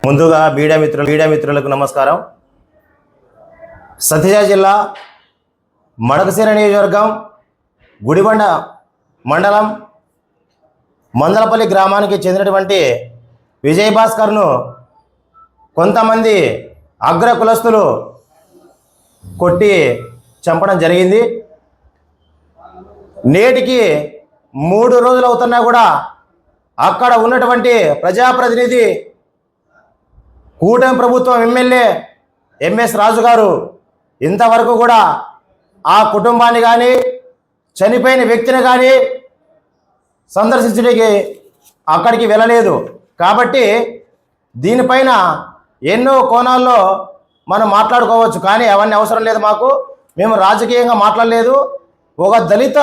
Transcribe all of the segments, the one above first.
ముందుగా మీడియా మిత్రులకు నమస్కారం. సత్యసాయి జిల్లా మడకశిర నియోజకవర్గం గుడిబండ మండలం మందలపల్లి గ్రామానికి చెందినటువంటి విజయభాస్కర్ను కొంతమంది అగ్ర కులస్తులు కొట్టి చంపడం జరిగింది. నేటికి 3 రోజులు అవుతున్నా కూడా అక్కడ ఉన్నటువంటి ప్రజాప్రతినిధి కూటమి ప్రభుత్వం ఎమ్మెల్యే ఎంఎస్ రాజు గారు ఇంతవరకు కూడా ఆ కుటుంబాన్ని కానీ చనిపోయిన వ్యక్తిని కానీ సందర్శించడానికి అక్కడికి వెళ్ళలేదు. కాబట్టి దీనిపైన ఎన్నో కోణాల్లో మనం మాట్లాడుకోవచ్చు, కానీ అవన్నీ అవసరం లేదు. మేము రాజకీయంగా మాట్లాడలేదు. ఒక దళిత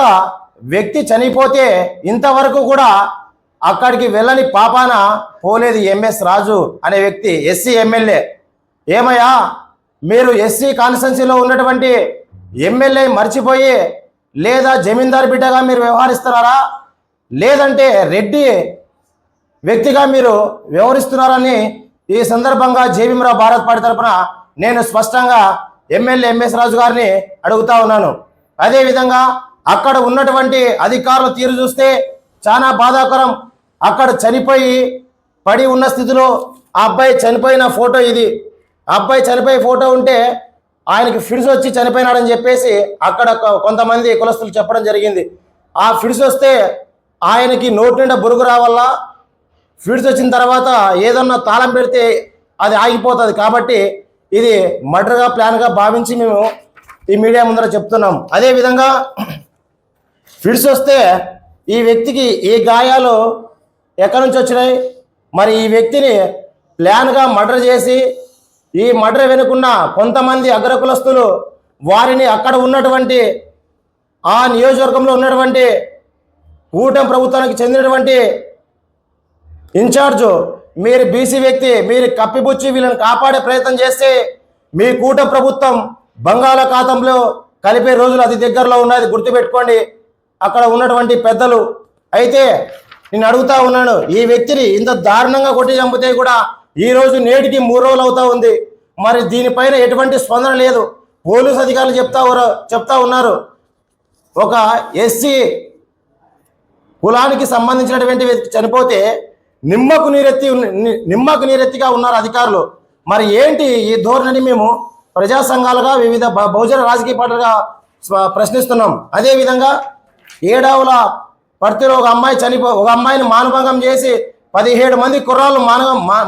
వ్యక్తి చనిపోతే ఇంతవరకు కూడా అక్కడికి వెళ్ళని పాపాన పోలేదు ఎంఎస్ రాజు అనే వ్యక్తి, ఎస్సీ ఎమ్మెల్యే. ఏమయ్యా, మీరు ఎస్సీ కాన్స్టిట్యున్సీలో ఉన్నటువంటి ఎమ్మెల్యే మర్చిపోయి లేదా జమీందారు బిడ్డగా మీరు వ్యవహరిస్తున్నారా, లేదంటే రెడ్డి వ్యక్తిగా మీరు వ్యవహరిస్తున్నారని ఈ సందర్భంగా జేబీఎంరావు భారత్ పార్టీ తరఫున నేను స్పష్టంగా ఎమ్మెల్యే ఎంఎస్ రాజు గారిని అడుగుతా ఉన్నాను. అదేవిధంగా అక్కడ ఉన్నటువంటి అధికారుల తీరు చూస్తే చాలా బాధాకరం. అక్కడ చనిపోయి పడి ఉన్న స్థితిలో ఆ అబ్బాయి చనిపోయిన ఫోటో ఇది. ఆ అబ్బాయి చనిపోయే ఫోటో ఉంటే ఆయనకి ఫిడ్స్ వచ్చి చనిపోయినాడని చెప్పేసి అక్కడ కొంతమంది కులస్తులు చెప్పడం జరిగింది. ఆ ఫిడ్స్ వస్తే ఆయనకి నోటి నిండా బురుగు రావాల. ఫిడ్స్ వచ్చిన తర్వాత ఏదన్నా తాళం పెడితే అది ఆగిపోతుంది. కాబట్టి ఇది మర్డర్గా ప్లాన్గా భావించి మేము ఈ మీడియా ముందర చెప్తున్నాం. అదేవిధంగా ఫిడ్స్ వస్తే ఈ వ్యక్తికి ఈ గాయాలు ఎక్కడి నుంచి వచ్చినాయి? మరి ఈ వ్యక్తిని ప్లాన్గా మర్డర్ చేసి ఈ మర్డర్ వెనుకున్న కొంతమంది అగ్రకులస్తులు వారిని అక్కడ ఉన్నటువంటి ఆ నియోజకవర్గంలో ఉన్నటువంటి కూటమి ప్రభుత్వానికి చెందినటువంటి ఇన్ఛార్జు మీరు బీసీ వ్యక్తి, మీరు కప్పిపుచ్చి వీళ్ళని కాపాడే ప్రయత్నం చేస్తే మీ కూటమి ప్రభుత్వం బంగాళాఖాతంలో కలిపే రోజులు అతి దగ్గరలో ఉన్నది, గుర్తుపెట్టుకోండి అక్కడ ఉన్నటువంటి పెద్దలు. అయితే నేను అడుగుతా ఉన్నాను, ఈ వ్యక్తిని ఇంత దారుణంగా కొట్టి చంపితే కూడా ఈరోజు నేటికి 3 రోజులు అవుతా ఉంది. మరి దీనిపైన ఎటువంటి స్పందన లేదు. పోలీసు అధికారులు చెప్తా ఉన్నారు, ఒక ఎస్సీ కులానికి సంబంధించినటువంటి వ్యక్తి చనిపోతే నిమ్మకు నీరెత్తిగా ఉన్నారు అధికారులు. మరి ఏంటి ఈ ధోరణిని మేము ప్రజా సంఘాలుగా వివిధ బహుజన రాజకీయ పార్టీలుగా ప్రశ్నిస్తున్నాం. అదేవిధంగా ఏడావుల పరిధిలో ఒక అమ్మాయిని మానభంగం చేసి 17 మంది కుర్రాళ్ళు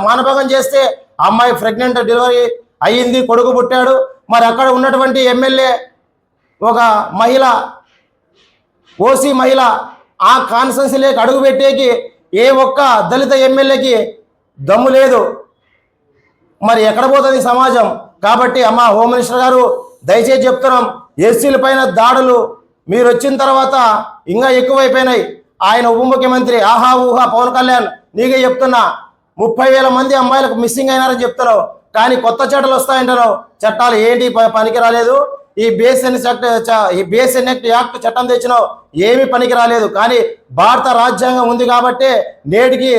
మానభంగం చేస్తే ఆ అమ్మాయి ప్రెగ్నెంట్ డెలివరీ అయ్యింది, కొడుకు పుట్టాడు. మరి అక్కడ ఉన్నటువంటి ఎమ్మెల్యే ఒక మహిళ, ఓసీ మహిళ, ఆ కాన్స్టిట్యున్సీలోకి అడుగు పెట్టేకి ఏ ఒక్క దళిత ఎమ్మెల్యేకి దమ్ము లేదు. మరి ఎక్కడ పోతుంది సమాజం? కాబట్టి అమ్మ హోమ్ మినిస్టర్ గారు దయచేసి చెప్తున్నాం, ఎస్సీల పైన దాడులు మీరు వచ్చిన తర్వాత ఇంకా ఎక్కువైపోయినాయి. ఆయన ఉప ముఖ్యమంత్రి ఆహా ఊహా పవన్ కళ్యాణ్ నీకే చెప్తున్నా, 30,000 మంది అమ్మాయిలకు మిస్సింగ్ అయినారని చెప్తున్నావు, కానీ కొత్త చట్టాలు వస్తాయంటున్నావు. చట్టాలు ఏంటి పనికి రాలేదు. ఈ బిఎస్ఎన్ యాక్ట్ చట్టం తెచ్చినావు, ఏమీ పనికి రాలేదు. కానీ భారత రాజ్యాంగం ఉంది కాబట్టి నేటికి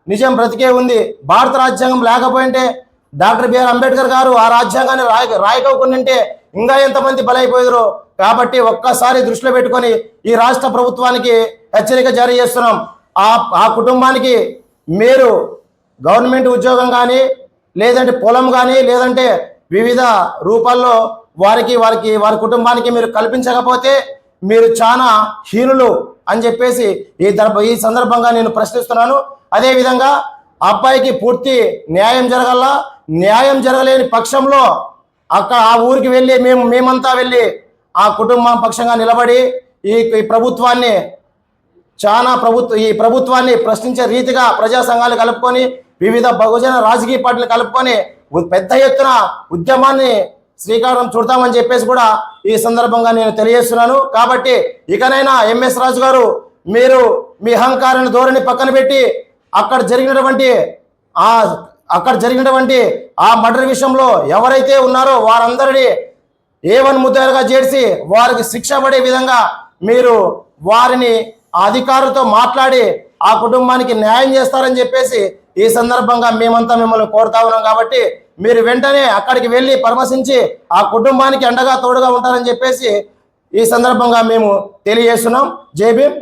నిజం బ్రతికే ఉంది. భారత రాజ్యాంగం లేకపోయింటే డాక్టర్ బిఆర్ అంబేద్కర్ గారు ఆ రాజ్యాంగాన్ని రాయకోకుంటే ఇంకా ఎంతమంది బలైపోయారు. కాబట్టి ఒక్కసారి దృష్టిలో పెట్టుకొని ఈ రాష్ట్ర ప్రభుత్వానికి హెచ్చరిక జారీ చేస్తున్నాం. ఆ కుటుంబానికి మీరు గవర్నమెంట్ ఉద్యోగం కానీ, లేదంటే పొలం కానీ, లేదంటే వివిధ రూపాల్లో వారి కుటుంబానికి మీరు కల్పించకపోతే మీరు చాలా హీనులు అని చెప్పేసి ఈ సందర్భంగా నేను ప్రశ్నిస్తున్నాను. అదేవిధంగా అబ్బాయికి పూర్తి న్యాయం జరగాల. న్యాయం జరగలేని పక్షంలో అక్కడ ఆ ఊరికి వెళ్ళి మేమంతా వెళ్ళి ఆ కుటుంబం పక్షంగా నిలబడి ఈ ప్రభుత్వాన్ని ప్రశ్నించే రీతిగా ప్రజా సంఘాలు కలుపుకొని వివిధ బహుజన రాజకీయ పార్టీలు కలుపుకొని పెద్ద ఎత్తున ఉద్యమాన్ని శ్రీకారం చుడతామని చెప్పేసి కూడా ఈ సందర్భంగా నేను తెలియజేస్తున్నాను. కాబట్టి ఇకనైనా ఎంఎస్ రాజు గారు మీరు మీ అహంకారాన్ని ధోరణి పక్కన పెట్టి అక్కడ జరిగినటువంటి ఆ మర్డర్ విషయంలో ఎవరైతే ఉన్నారో వారందరినీ A1 ముద్దాయిలుగా చేర్చి వారికి శిక్ష పడే విధంగా మీరు వారిని అధికారులతో మాట్లాడి ఆ కుటుంబానికి న్యాయం చేస్తారని చెప్పేసి ఈ సందర్భంగా మేమంతా మిమ్మల్ని కోరుతా ఉన్నాం. కాబట్టి మీరు వెంటనే అక్కడికి వెళ్ళి పరామర్శించి ఆ కుటుంబానికి అండగా తోడుగా ఉంటారని చెప్పేసి ఈ సందర్భంగా మేము తెలియజేస్తున్నాం. జై భీమ్.